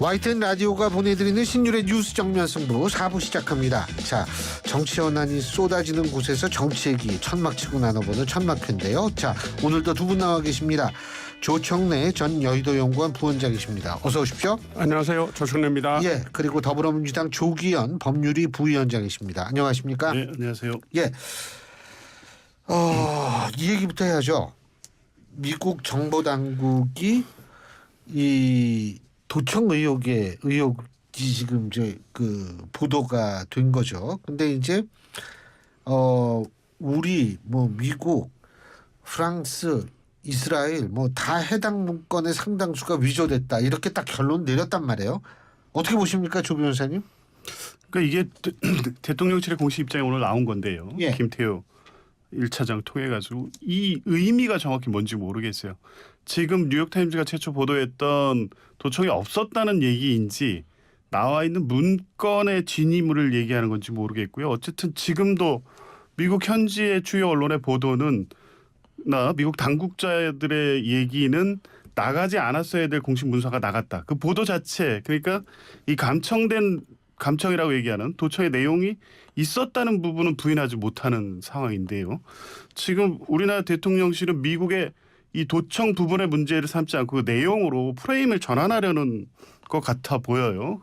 YTN 라디오가 보내드리는 신율의 뉴스 정면 승부 4부 시작합니다. 자, 정치 현안이 쏟아지는 곳에서 정치 얘기 천막치고 나눠보는 천막회인데요. 자, 오늘도 두 분 나와 계십니다. 조청래 전 여의도연구원 부원장이십니다. 어서 오십시오. 안녕하세요. 조청래입니다. 예, 그리고 더불어민주당 조기현 법률위 부위원장이십니다. 안녕하십니까? 네, 안녕하세요. 예, 이 얘기부터 해야죠. 미국 정보당국이 이 도청 의혹이 지금 이제 그 보도가 된 거죠. 근데 이제 우리 뭐 미국, 프랑스, 이스라엘 뭐 다 해당 문건의 상당수가 위조됐다 이렇게 딱 결론 내렸단 말이에요. 어떻게 보십니까, 조 변호사님? 그러니까 이게 대통령실의 공식 입장이 오늘 나온 건데요. 예. 김태호 1차장 통해 가지고 이 의미가 정확히 뭔지 모르겠어요. 지금 뉴욕타임즈가 최초 보도했던 도청이 없었다는 얘기인지 나와 있는 문건의 진위물을 얘기하는 건지 모르겠고요. 어쨌든 지금도 미국 현지의 주요 언론의 보도는 미국 당국자들의 얘기는 나가지 않았어야 될 공식 문서가 나갔다. 그 보도 자체, 그러니까 이 감청이라고 얘기하는 도청의 내용이 있었다는 부분은 부인하지 못하는 상황인데요. 지금 우리나라 대통령실은 미국의 이 도청 부분의 문제를 삼지 않고 그 내용으로 프레임을 전환하려는 것 같아 보여요.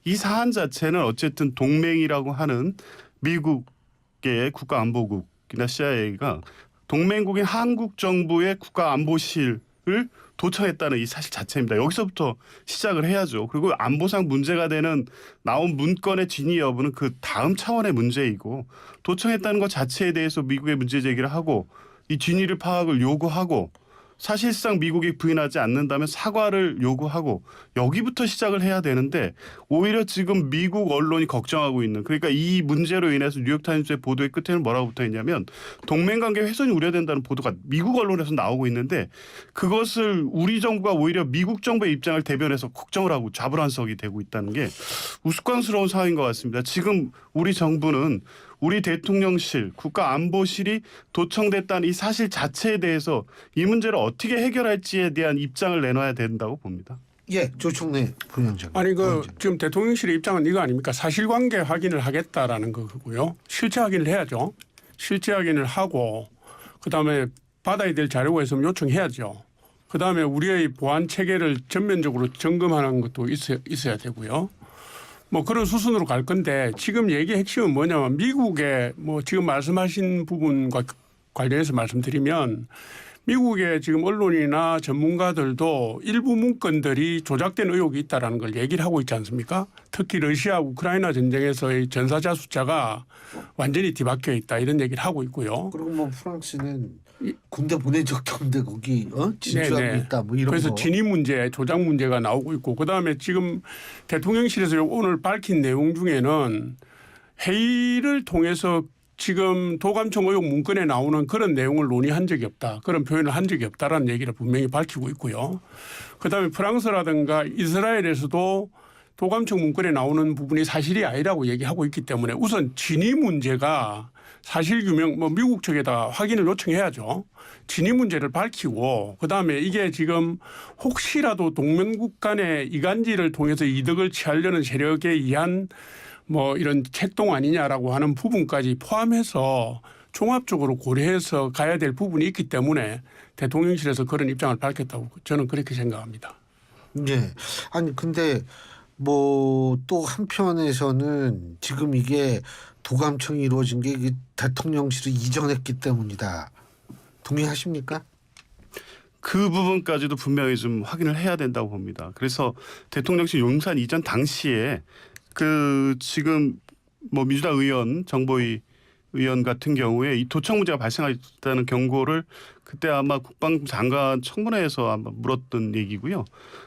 이 사안 자체는 어쨌든 동맹이라고 하는 미국의 국가안보국이나 CIA가 동맹국인 한국 정부의 국가안보실을 도청했다는 이 사실 자체입니다. 여기서부터 시작을 해야죠. 그리고 안보상 문제가 되는 나온 문건의 진위 여부는 그 다음 차원의 문제이고 도청했다는 것 자체에 대해서 미국의 문제 제기를 하고 이 진위를 파악을 요구하고 사실상 미국이 부인하지 않는다면 사과를 요구하고 여기부터 시작을 해야 되는데 오히려 지금 미국 언론이 걱정하고 있는 그러니까 이 문제로 인해서 뉴욕타임즈의 보도의 끝에는 뭐라고 붙어있냐면 동맹관계 훼손이 우려된다는 보도가 미국 언론에서 나오고 있는데 그것을 우리 정부가 오히려 미국 정부의 입장을 대변해서 걱정을 하고 좌불안석이 되고 있다는 게 우스꽝스러운 상황인 것 같습니다. 지금 우리 정부는 우리 대통령실, 국가안보실이 도청됐다는 이 사실 자체에 대해서 이 문제를 어떻게 해결할지에 대한 입장을 내놔야 된다고 봅니다. 예, 조청래 부위원장. 아니 지금 대통령실의 입장은 이거 아닙니까? 사실관계 확인을 하겠다라는 거고요. 실체 확인을 해야죠. 실체 확인을 하고 그다음에 받아야 될 자료가 있으면 요청해야죠. 그다음에 우리의 보안 체계를 전면적으로 점검하는 것도 있어야 되고요. 뭐 그런 수순으로 갈 건데 지금 얘기의 핵심은 뭐냐면 미국의 뭐 지금 말씀하신 부분과 관련해서 말씀드리면 미국의 지금 언론이나 전문가들도 일부 문건들이 조작된 의혹이 있다라는 걸 얘기를 하고 있지 않습니까? 특히 러시아 우크라이나 전쟁에서의 전사자 숫자가 완전히 뒤바뀌어 있다 이런 얘기를 하고 있고요. 그리고 뭐 프랑스는 군대 보낸 적도 없는데 거기 진주하고 네네. 있다 뭐 이런 그래서 거. 진위 문제, 조작 문제가 나오고 있고 그다음에 지금 대통령실에서 오늘 밝힌 내용 중에는 회의를 통해서 지금 도감청 의혹 문건에 나오는 그런 내용을 논의한 적이 없다. 그런 표현을 한 적이 없다라는 얘기를 분명히 밝히고 있고요. 그다음에 프랑스라든가 이스라엘에서도 도감청 문건에 나오는 부분이 사실이 아니라고 얘기하고 있기 때문에 우선 진위 문제가 사실 규명 뭐 미국 측에다 확인을 요청해야죠. 진위 문제를 밝히고 그다음에 이게 지금 혹시라도 동맹국 간의 이간질을 통해서 이득을 취하려는 세력에 의한 뭐 이런 책동 아니냐라고 하는 부분까지 포함해서 종합적으로 고려해서 가야 될 부분이 있기 때문에 대통령실에서 그런 입장을 밝혔다고 저는 그렇게 생각합니다. 네. 아니 근데 뭐 또 한편에서는 지금 이게 도감청이 이루어진 게 이게 대통령실을 이전했기 때문이다. 동의하십니까? 그 부분까지도 분명히 좀 확인을 해야 된다고 봅니다. 그래서 대통령실 용산 이전 당시에 그 지금 뭐 민주당 의원 정보위 의원 같은 경우에 이 도청 문제가 발생했다는 경고를 그때 아마 국방부 장관 청문회에서 아마 물었던 얘기고요.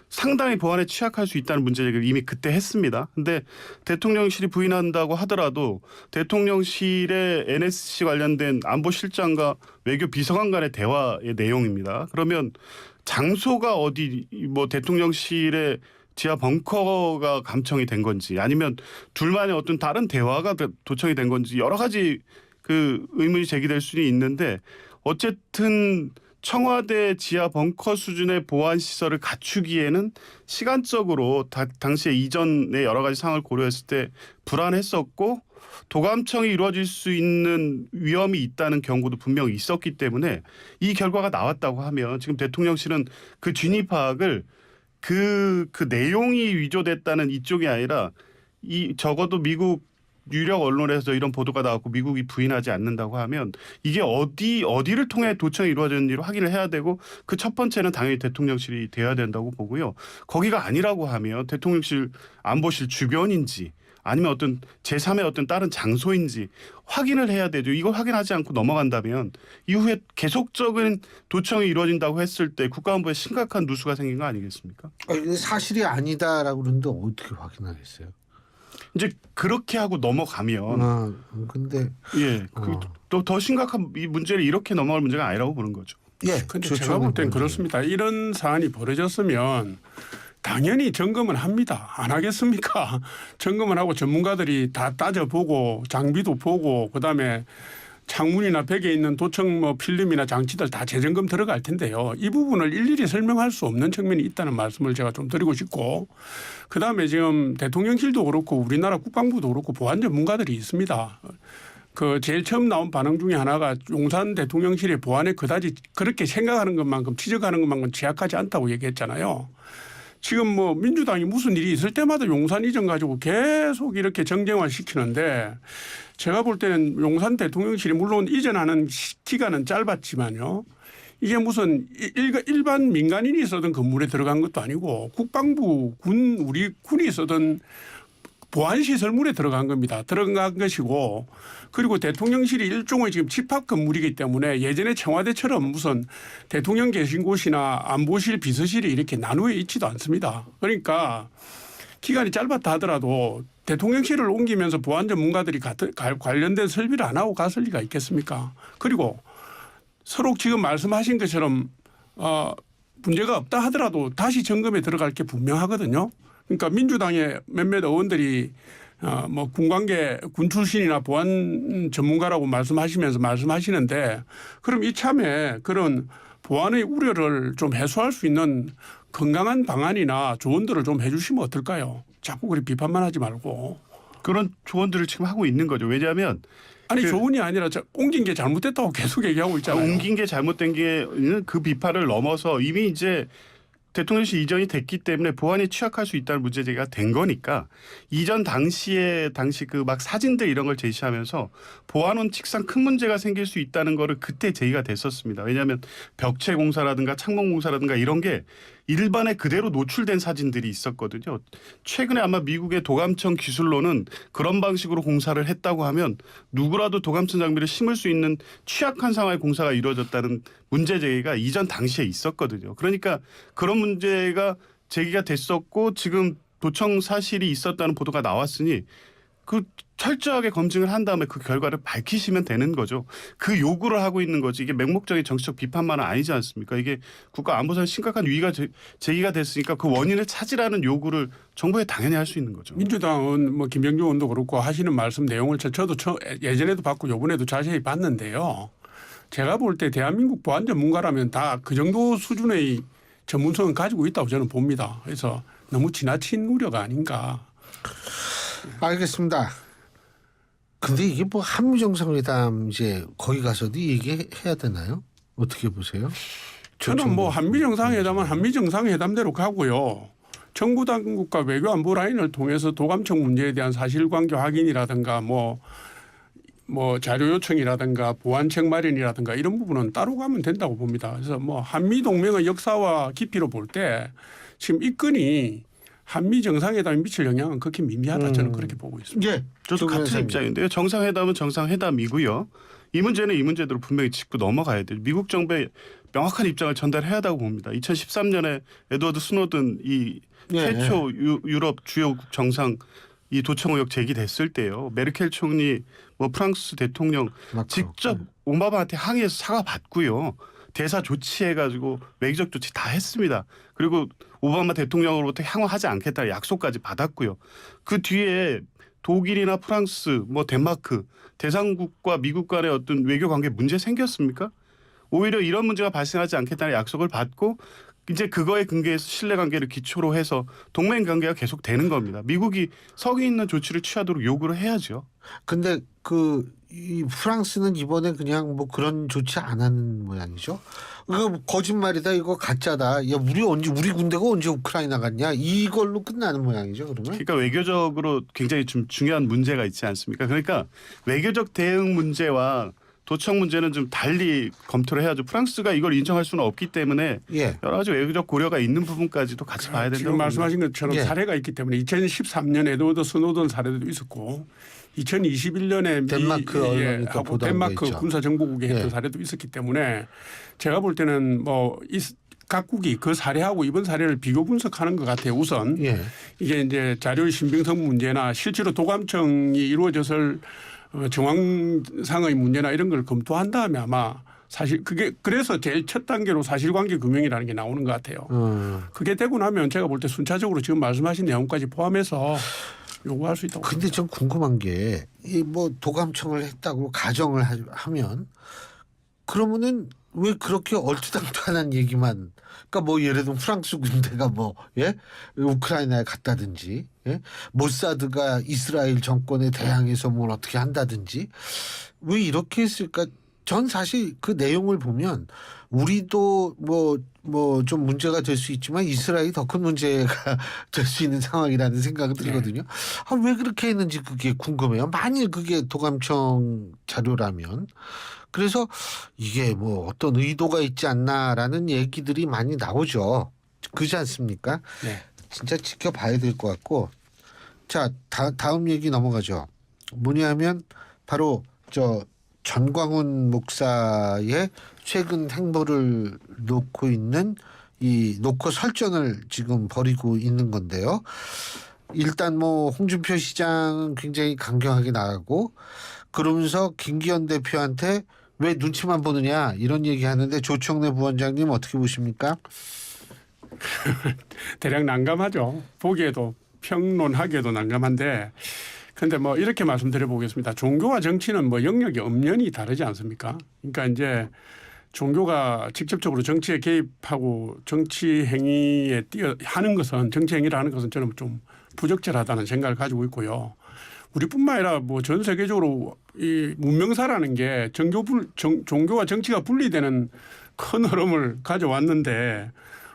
상당히 보안에 취약할 수 있다는 문제 제기를 이미 그때 했습니다. 근데 대통령실이 부인한다고 하더라도 대통령실의 NSC 관련된 안보실장과 외교 비서관 간의 대화의 내용입니다. 그러면 장소가 어디 뭐 대통령실의 지하 벙커가 감청이 된 건지 아니면 둘만의 어떤 다른 대화가 도청이 된 건지 여러 가지 그 의문이 제기될 수는 있는데 어쨌든 청와대 지하 벙커 수준의 보안 시설을 갖추기에는 시간적으로 당시에 이전의 여러 가지 상황을 고려했을 때 불안했었고 도감청이 이루어질 수 있는 위험이 있다는 경고도 분명히 있었기 때문에 이 결과가 나왔다고 하면 지금 대통령실은 그 진위 파악을 그 내용이 위조됐다는 이쪽이 아니라 적어도 미국 유력 언론에서 이런 보도가 나왔고 미국이 부인하지 않는다고 하면 이게 어디를 통해 도청이 이루어졌는지를 확인을 해야 되고 그 첫 번째는 당연히 대통령실이 돼야 된다고 보고요. 거기가 아니라고 하면 대통령실 안보실 주변인지 아니면 어떤 제3의 어떤 다른 장소인지 확인을 해야 되죠. 이걸 확인하지 않고 넘어간다면 이후에 계속적인 도청이 이루어진다고 했을 때 국가안보에 심각한 누수가 생긴 거 아니겠습니까? 사실이 아니다라고 그러는데 어떻게 확인하겠어요? 이제 그렇게 하고 넘어가면 근데 또 더 심각한 이 문제를 이렇게 넘어갈 문제가 아니라고 보는 거죠. 예. 근데 제가 볼 땐 그렇습니다. 이런 사안이 벌어졌으면 당연히 점검은 합니다. 안 하겠습니까? 점검을 하고 전문가들이 다 따져보고 장비도 보고 그다음에 창문이나 벽에 있는 도청 뭐 필름이나 장치들 다 재점검 들어갈 텐데요. 이 부분을 일일이 설명할 수 없는 측면이 있다는 말씀을 제가 좀 드리고 싶고 그다음에 지금 대통령실도 그렇고 우리나라 국방부도 그렇고 보안 전문가들이 있습니다. 그 제일 처음 나온 반응 중에 하나가 용산 대통령실의 보안에 그다지 그렇게 생각하는 것만큼 지적하는 것만큼 취약하지 않다고 얘기했잖아요. 지금 뭐 민주당이 무슨 일이 있을 때마다 용산 이전 가지고 계속 이렇게 정쟁화 시키는데 제가 볼 때는 용산 대통령실이 물론 이전하는 기간은 짧았지만요. 이게 무슨 일반 민간인이 쓰던 건물에 들어간 것도 아니고 국방부 우리 군이 쓰던 보안시설물에 들어간 겁니다. 들어간 것이고 그리고 대통령실이 일종의 지금 집합 건물이기 때문에 예전에 청와대처럼 무슨 대통령 계신 곳이나 안보실 비서실이 이렇게 나누어 있지도 않습니다. 그러니까 기간이 짧았다 하더라도 대통령실을 옮기면서 보안 전문가들이 관련된 설비를 안 하고 갔을 리가 있겠습니까? 그리고 서로 지금 말씀하신 것처럼 문제가 없다 하더라도 다시 점검에 들어갈 게 분명하거든요. 그러니까 민주당의 몇몇 의원들이 뭐 군 출신이나 보안 전문가라고 말씀하시는데 그럼 이참에 그런 보안의 우려를 좀 해소할 수 있는 건강한 방안이나 조언들을 좀 해 주시면 어떨까요? 자꾸 그렇게 비판만 하지 말고. 그런 조언들을 지금 하고 있는 거죠. 왜냐하면 아니 조언이 아니라 옮긴 게 잘못됐다고 계속 얘기하고 있잖아요. 옮긴 게 잘못된 게 그 비판을 넘어서 이미 이제 대통령실 이전이 됐기 때문에 보안이 취약할 수 있다는 문제 제기가 된 거니까 이전 당시 그 막 사진들 이런 걸 제시하면서 보안 원칙상 큰 문제가 생길 수 있다는 거를 그때 제기가 됐었습니다. 왜냐하면 벽체 공사라든가 창문 공사라든가 이런 게 일반에 그대로 노출된 사진들이 있었거든요. 최근에 아마 미국의 도감청 기술로는 그런 방식으로 공사를 했다고 하면 누구라도 도감청 장비를 심을 수 있는 취약한 상황의 공사가 이루어졌다는 문제 제기가 이전 당시에 있었거든요. 그러니까 그런 문제가 제기가 됐었고 지금 도청 사실이 있었다는 보도가 나왔으니 그 철저하게 검증을 한 다음에 그 결과를 밝히시면 되는 거죠. 그 요구를 하고 있는 거지. 이게 맹목적인 정치적 비판만은 아니지 않습니까? 이게 국가안보상에 심각한 위기가 제기가 됐으니까 그 원인을 찾으라는 요구를 정부에 당연히 할 수 있는 거죠. 민주당은 뭐 김병주 의원도 그렇고 하시는 말씀 내용을 저도 예전에도 봤고 이번에도 자세히 봤는데요. 제가 볼 때 대한민국 보안 전문가라면 다 그 정도 수준의 전문성은 가지고 있다고 저는 봅니다. 그래서 너무 지나친 우려가 아닌가. 알겠습니다. 근데 이게 뭐 한미 정상회담 이제 거기 가서도 얘기해야 되나요? 어떻게 보세요? 저는 뭐 한미 정상회담은 한미 정상회담대로 가고요. 정부 당국과 외교안보 라인을 통해서 도감청 문제에 대한 사실관계 확인이라든가 뭐 자료 요청이라든가 보안책 마련이라든가 이런 부분은 따로 가면 된다고 봅니다. 그래서 뭐 한미 동맹의 역사와 깊이로 볼 때 지금 이 건이 한미 정상회담에 미칠 영향은 극히 미미하다 저는 그렇게 보고 있습니다. 예, 저도 같은 입장인데요. 정상회담은 정상회담이고요. 이 문제는 이 문제대로 분명히 짚고 넘어가야 돼요. 미국 정부의 명확한 입장을 전달해야 한다고 봅니다. 2013년에 에드워드 스노든 이 최초 유럽 주요국 정상 이 도청 의혹 제기됐을 때요. 메르켈 총리, 뭐 프랑스 대통령 직접 오바마한테 항의해서 사과받고요. 대사 조치해가지고 외교적 조치 다 했습니다. 그리고 오바마 대통령으로부터 향후하지 않겠다는 약속까지 받았고요. 그 뒤에 독일이나 프랑스, 뭐 덴마크, 대상국과 미국 간의 어떤 외교 관계 문제 생겼습니까? 오히려 이런 문제가 발생하지 않겠다는 약속을 받고 이제 그거에 근거해서 신뢰관계를 기초로 해서 동맹 관계가 계속 되는 겁니다. 미국이 성의 있는 조치를 취하도록 요구를 해야죠. 근데 이 프랑스는 이번에 그냥 뭐 그런 조치 안 하는 모양이죠. 이거 거짓말이다, 이거 가짜다. 야, 우리 군대가 언제 우크라이나 갔냐? 이걸로 끝나는 모양이죠, 그러면? 그러니까 외교적으로 굉장히 좀 중요한 문제가 있지 않습니까? 그러니까 외교적 대응 문제와 도청 문제는 좀 달리 검토를 해야죠. 프랑스가 이걸 인정할 수는 없기 때문에 예. 여러 가지 외교적 고려가 있는 부분까지도 같이 봐야 된다고 지금 봅니다. 말씀하신 것처럼 예. 사례가 있기 때문에 2013년 에드워드 스노든 사례도 있었고 2021년에 덴마크 언론이 또 보도한 거 덴마크 있죠. 군사정보국이 했던 예. 사례도 있었기 때문에 제가 볼 때는 뭐 각국이 그 사례하고 이번 사례를 비교 분석하는 것 같아요. 우선 예. 이게 이제 자료의 신빙성 문제나 실제로 도감청이 이루어졌을 정황상의 문제나 이런 걸 검토한 다음에 아마 사실 그게 그래서 제일 첫 단계로 사실관계 규명이라는 게 나오는 것 같아요. 그게 되고 나면 제가 볼 때 순차적으로 지금 말씀하신 내용까지 포함해서 요구할 수 있다고. 근데 좀 궁금한 게 이 뭐 도감청을 했다고 가정을 하면 그러면은 왜 그렇게 얼토당토하는 얘기만, 그러니까 뭐 예를 들면 프랑스 군대가 뭐 우크라이나에 갔다든지 모사드가 이스라엘 정권에 대항해서 뭘 어떻게 한다든지 왜 이렇게 했을까? 전 사실 그 내용을 보면 우리도 뭐 좀 문제가 될 수 있지만 이스라엘이 더 큰 문제가 될 수 있는 상황이라는 생각이 들거든요. 왜 그렇게 했는지 그게 궁금해요. 만일 그게 도감청 자료라면. 그래서 이게 뭐 어떤 의도가 있지 않나라는 얘기들이 많이 나오죠. 그렇지 않습니까? 네. 진짜 지켜봐야 될 것 같고. 자, 다음 얘기 넘어가죠. 뭐냐면 바로 전광훈 목사의 최근 행보를 놓고 있는 놓고 설전을 지금 벌이고 있는 건데요. 일단 뭐 홍준표 시장은 굉장히 강경하게 나가고 그러면서 김기현 대표한테 왜 눈치만 보느냐 이런 얘기하는데 조청래 부원장님 어떻게 보십니까? 대략 난감하죠. 보기에도 평론하기에도 난감한데 근데 뭐 이렇게 말씀드려 보겠습니다. 종교와 정치는 뭐 영역이 엄연히 다르지 않습니까? 그러니까 이제 종교가 직접적으로 정치에 개입하고 정치 행위에 하는 것은 정치 행위를 하는 것은 저는 좀 부적절하다는 생각을 가지고 있고요. 우리뿐만 아니라 뭐 전 세계적으로 이 문명사라는 게 종교와 정치가 분리되는 큰 흐름을 가져왔는데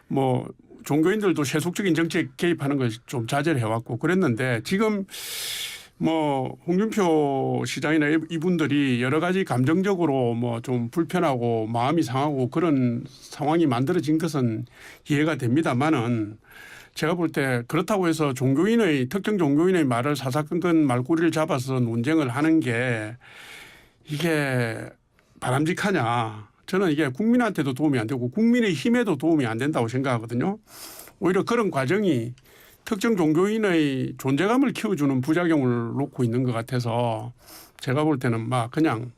뭐 종교인들도 세속적인 정치에 개입하는 것을 좀 자제를 해왔고 그랬는데 지금 뭐 홍준표 시장이나 이분들이 여러 가지 감정적으로 뭐 좀 불편하고 마음이 상하고 그런 상황이 만들어진 것은 이해가 됩니다만은 제가 볼 때 그렇다고 해서 특정 종교인의 말을 사사건건 말꼬리를 잡아서 논쟁을 하는 게 이게 바람직하냐. 저는 이게 국민한테도 도움이 안 되고 국민의 힘에도 도움이 안 된다고 생각하거든요. 오히려 그런 과정이 특정 종교인의 존재감을 키워주는 부작용을 놓고 있는 것 같아서 제가 볼 때는 막 그냥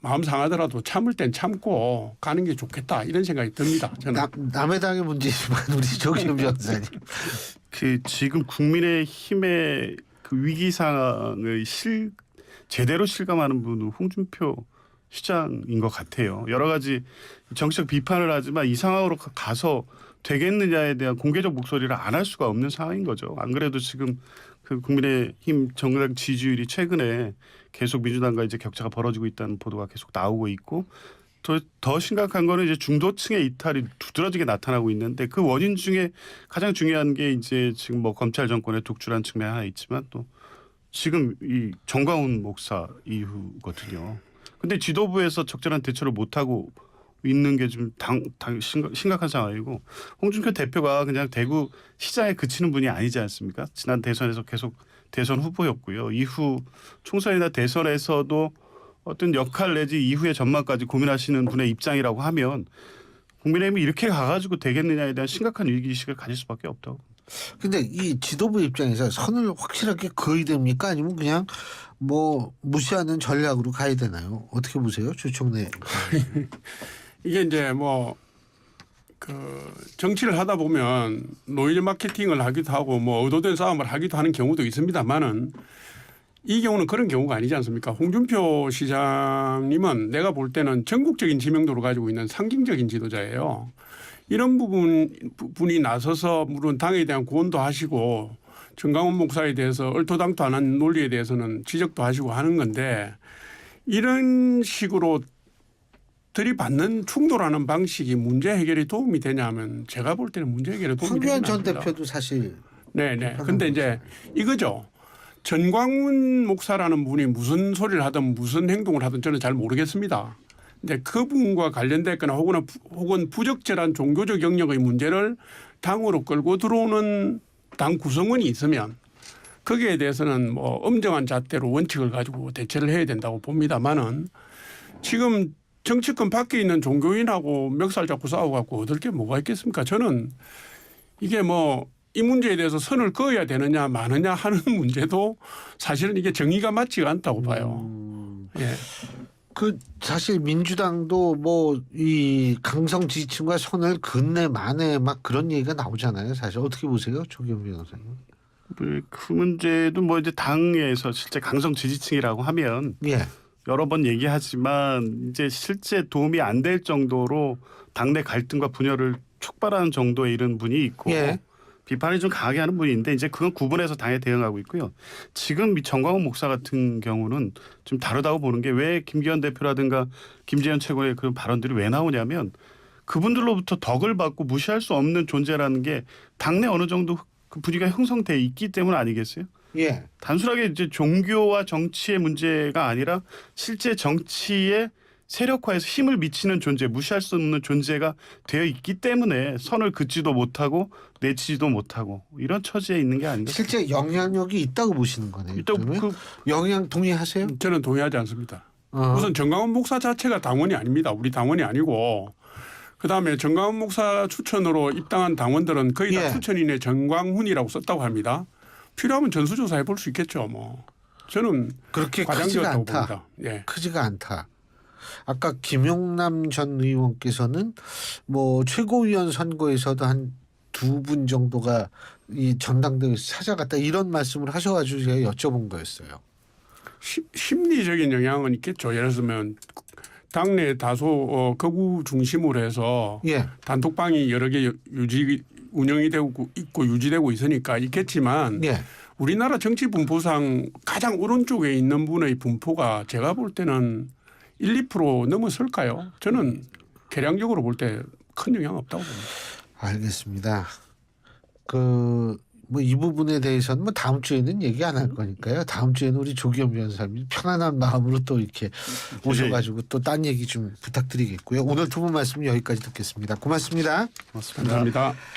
마음 상하더라도 참을 땐 참고 가는 게 좋겠다 이런 생각이 듭니다. 저는. 남의 당의 문제지만 우리 조기훈 변호사님. 지금 국민의힘의 그 위기 상황을 제대로 실감하는 분은 홍준표 시장인 것 같아요. 여러 가지 정치적 비판을 하지만 이 상황으로 가서 되겠느냐에 대한 공개적 목소리를 안 할 수가 없는 상황인 거죠. 안 그래도 지금 그 국민의힘 정당 지지율이 최근에 계속 민주당과 이제 격차가 벌어지고 있다는 보도가 계속 나오고 있고 더 심각한 거는 이제 중도층의 이탈이 두드러지게 나타나고 있는데 그 원인 중에 가장 중요한 게 이제 지금 뭐 검찰 정권의 독주라는 측면이 하나 있지만 또 지금 이 정광훈 목사 이후거든요. 근데 지도부에서 적절한 대처를 못하고 있는 게 좀 심각한 상황이고 홍준표 대표가 그냥 대구 시장에 그치는 분이 아니지 않습니까? 지난 대선에서 계속 대선 후보였고요. 이후 총선이나 대선에서도 어떤 역할 내지 이후의 전망까지 고민하시는 분의 입장이라고 하면 국민의힘이 이렇게 가가지고 되겠느냐에 대한 심각한 위기의식을 가질 수밖에 없다고. 근데 이 지도부 입장에서 선을 확실하게 그어야 됩니까? 아니면 그냥 뭐 무시하는 전략으로 가야 되나요? 어떻게 보세요? 조청래. 이게 이제 뭐 그 정치를 하다 보면 노이즈 마케팅을 하기도 하고 뭐 의도된 싸움을 하기도 하는 경우도 있습니다만은 이 경우는 그런 경우가 아니지 않습니까? 홍준표 시장님은 내가 볼 때는 전국적인 지명도를 가지고 있는 상징적인 지도자예요. 이런 분이 나서서 물론 당에 대한 구원도 하시고 정강훈 목사에 대해서 얼토당토 안 한 논리에 대해서는 지적도 하시고 하는 건데 이런 식으로 들이받는 충돌하는 방식이 문제 해결에 도움이 되냐면 제가 볼 때는 문제 해결에 도움이 되지 황교안 않습니다. 전 대표도 사실 네네. 근데 이제 이거죠. 전광훈 목사라는 분이 무슨 소리를 하든 무슨 행동을 하든 저는 잘 모르겠습니다. 근데 그분과 관련됐거나 혹은 부적절한 종교적 영역의 문제를 당으로 끌고 들어오는 당 구성원이 있으면 거기에 대해서는 뭐 엄정한 잣대로 원칙을 가지고 대처를 해야 된다고 봅니다만은 지금 정치권 밖에 있는 종교인하고 멱살 잡고 싸워갖고 얻을 게 뭐가 있겠습니까? 저는 이게 뭐 이 문제에 대해서 선을 그어야 되느냐 마느냐 하는 문제도 사실은 이게 정의가 맞지가 않다고 봐요. 예. 그 사실 민주당도 뭐 이 강성 지지층과 선을 긋네 마네 막 그런 얘기가 나오잖아요. 사실 어떻게 보세요, 조경 변호사님? 그 문제도 뭐 이제 당에서 실제 강성 지지층이라고 하면 예. 여러 번 얘기하지만 이제 실제 도움이 안 될 정도로 당내 갈등과 분열을 촉발하는 정도에 이른 분이 있고 예. 비판을 좀 강하게 하는 분이 있는데 이제 그건 구분해서 당에 대응하고 있고요. 지금 이 정광훈 목사 같은 경우는 좀 다르다고 보는 게 왜 김기현 대표라든가 김재현 최고의 그런 발언들이 왜 나오냐면 그분들로부터 덕을 받고 무시할 수 없는 존재라는 게 당내 어느 정도 그 분위기가 형성돼 있기 때문 아니겠어요? 예. 단순하게 이제 종교와 정치의 문제가 아니라 실제 정치의 세력화해서 힘을 미치는 존재, 무시할 수 없는 존재가 되어 있기 때문에 선을 긋지도 못하고 내치지도 못하고 이런 처지에 있는 게 아닌가. 실제 영향력이 있다고 보시는 거네요. 일단 그러면? 영향 동의하세요? 저는 동의하지 않습니다. 어. 우선 정강훈 목사 자체가 당원이 아닙니다. 우리 당원이 아니고 그다음에 정강훈 목사 추천으로 입당한 당원들은 거의 다 예. 추천인의 정광훈이라고 썼다고 합니다. 필요하면 전수조사해 볼 수 있겠죠. 뭐 저는 그렇게 크지가 과장되었다고 않다. 봅니다. 예. 크지가 않다. 아까 김용남 전 의원께서는 뭐 최고위원 선거에서도 한 2분 정도가 이 전당대회에서 찾아갔다 이런 말씀을 하셔가지고 제가 여쭤본 거였어요. 심리적인 영향은 있겠죠. 예를 들면 당내 다소 극우 중심으로 해서 예. 단톡방이 여러 개 운영이 되고 있고 유지되고 있으니까 있겠지만 예. 우리나라 정치 분포상 가장 오른쪽에 있는 분의 분포가 제가 볼 때는 1, 2% 넘어설까요? 저는 계량적으로 볼 때 큰 영향 없다고 봅니다. 알겠습니다. 그 뭐 이 부분에 대해서는 뭐 다음 주에는 얘기 안 할 거니까요. 다음 주에는 우리 조기현 변호사님 편안한 마음으로 또 이렇게 오셔가지고 또 딴 얘기 좀 부탁드리겠고요. 오늘 두 분 말씀 여기까지 듣겠습니다. 고맙습니다. 감사합니다.